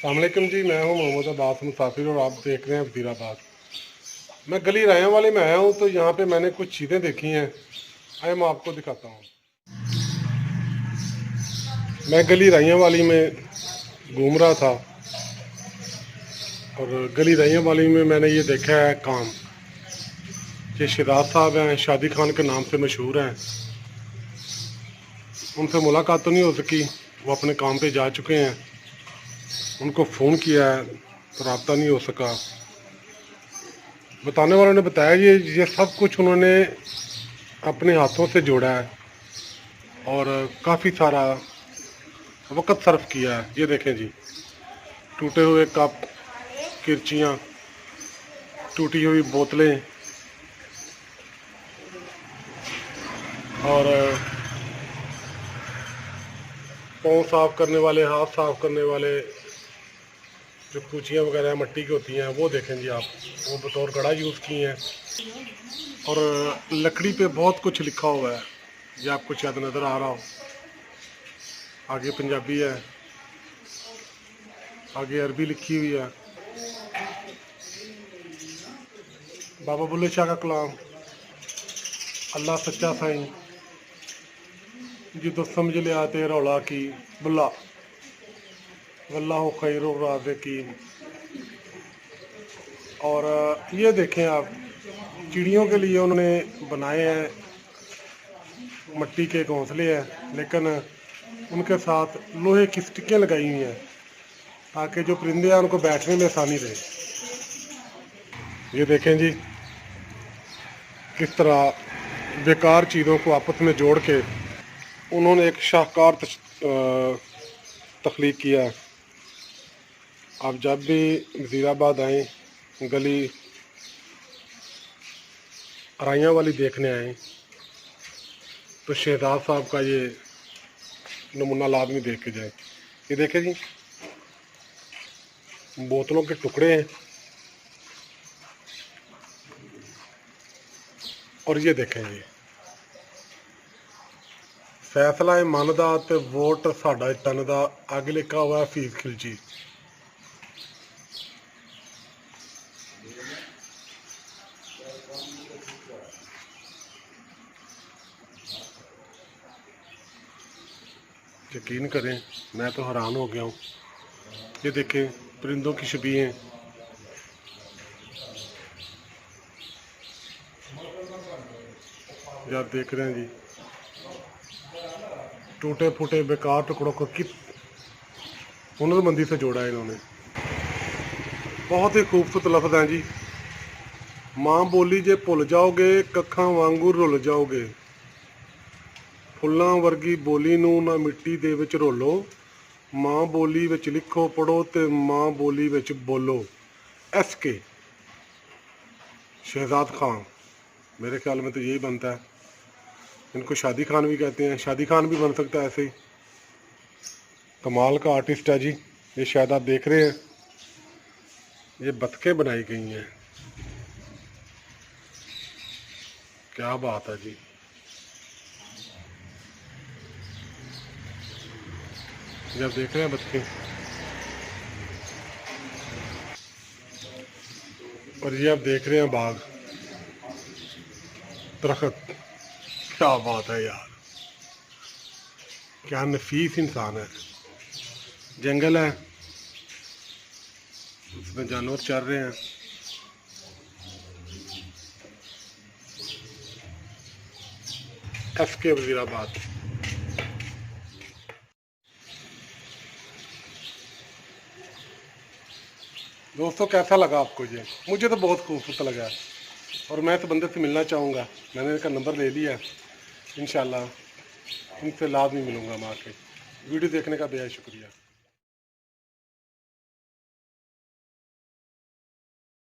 अस्सलामुअलैकुम जी, मैं हूं मोहम्मद अब्बास मुसाफिर और आप देख रहे हैं वज़ीराबाद। मैं गली रायों वाले में आया हूं तो यहाँ पे मैंने कुछ चीज़ें देखी हैं। आइए मैं आपको दिखाता हूं। मैं गली रायों वाली में घूम रहा था और गली रायों वाली में मैंने ये देखा है काम। ये शहजाद साहब हैं, शादी खान के नाम से मशहूर हैं। उनसे मुलाकात तो नहीं हो सकी, वो अपने काम पे जा चुके हैं। उनको फ़ोन किया है तो रब्ता नहीं हो सका। बताने वालों ने बताया ये सब कुछ उन्होंने अपने हाथों से जोड़ा है और काफ़ी सारा वक्त सर्फ किया है। ये देखें जी, टूटे हुए कप, किरचियाँ, टूटी हुई बोतलें और पाँव साफ़ करने वाले, हाथ साफ़ करने वाले जो कूचियाँ वगैरह मिट्टी की होती हैं, वो देखें जी आप, वो बतौर कड़ा यूज़ की हैं। और लकड़ी पे बहुत कुछ लिखा हुआ है, ये आपको शायद नज़र आ रहा हो। आगे पंजाबी है, आगे अरबी लिखी हुई है। बाबा बुल्ले शाह का कलाम, अल्लाह सच्चा साईं जी तो समझ लिया ते रौला की बुल्ला, वल्लाहु खैरुर राज़िकीन। और ये देखें आप, चिड़ियों के लिए उन्होंने बनाए हैं मिट्टी के घोंसले हैं, लेकिन उनके साथ लोहे की स्टिकें लगाई हुई हैं ताकि जो परिंदे हैं उनको बैठने में आसानी रहे। ये देखें जी, किस तरह बेकार चीज़ों को आपस में जोड़ के उन्होंने एक शाहकार तख्लीक किया है। आप जब भी वज़ीराबाद आएँ, गली राइयाँ वाली देखने आएँ तो शहजाद साहब का ये नमूना लाजमी देख के जाए। ये देखें जी, बोतलों के टुकड़े हैं और ये देखें जी, फैसला है मन दा ते वोट साडा तन दा, आगे लिखा हुआ है हफीज़ खिलजी। यकीन करें, मैं तो हैरान हो गया हूँ। ये देखें, परिंदों की शबीहें, ये आप देख रहे हैं जी, टूटे फूटे बेकार टुकड़ों को किस हुनरमंदी से जोड़ा है इन्होंने। बहुत ही खूबसूरत लफ्ज़ हैं जी। माँ बोली जे भुल जाओगे, कखां वांगू रुल जाओगे। फुल्लां वर्गी बोली नूं ना मिट्टी दे विच रोलो। माँ बोली विच लिखो पढ़ो ते माँ बोली विच बोलो। SK शहजाद खान, मेरे ख्याल में तो यही बनता है। इनको शादी खान भी कहते हैं, शादी खान भी बन सकता है ऐसे ही। कमाल का आर्टिस्ट है जी। ये शायद आप देख रहे हैं, ये बतखें बनाई गई हैं। क्या बात है जी। ये आप देख रहे हैं बतखें, और ये आप देख रहे हैं बाग, दरख्त। क्या बात है यार, क्या नफीस इंसान है। जंगल है, उसमें जानवर चल रहे हैं। SK वज़ीराबाद। दोस्तों, कैसा लगा आपको ये? मुझे तो बहुत खूबसूरत लगा और मैं तो बंदे से मिलना चाहूँगा। मैंने इनका नंबर ले लिया, इंशाल्लाह इनसे लाज़मी मिलूँगा मैं आके। वीडियो देखने का बेहद शुक्रिया।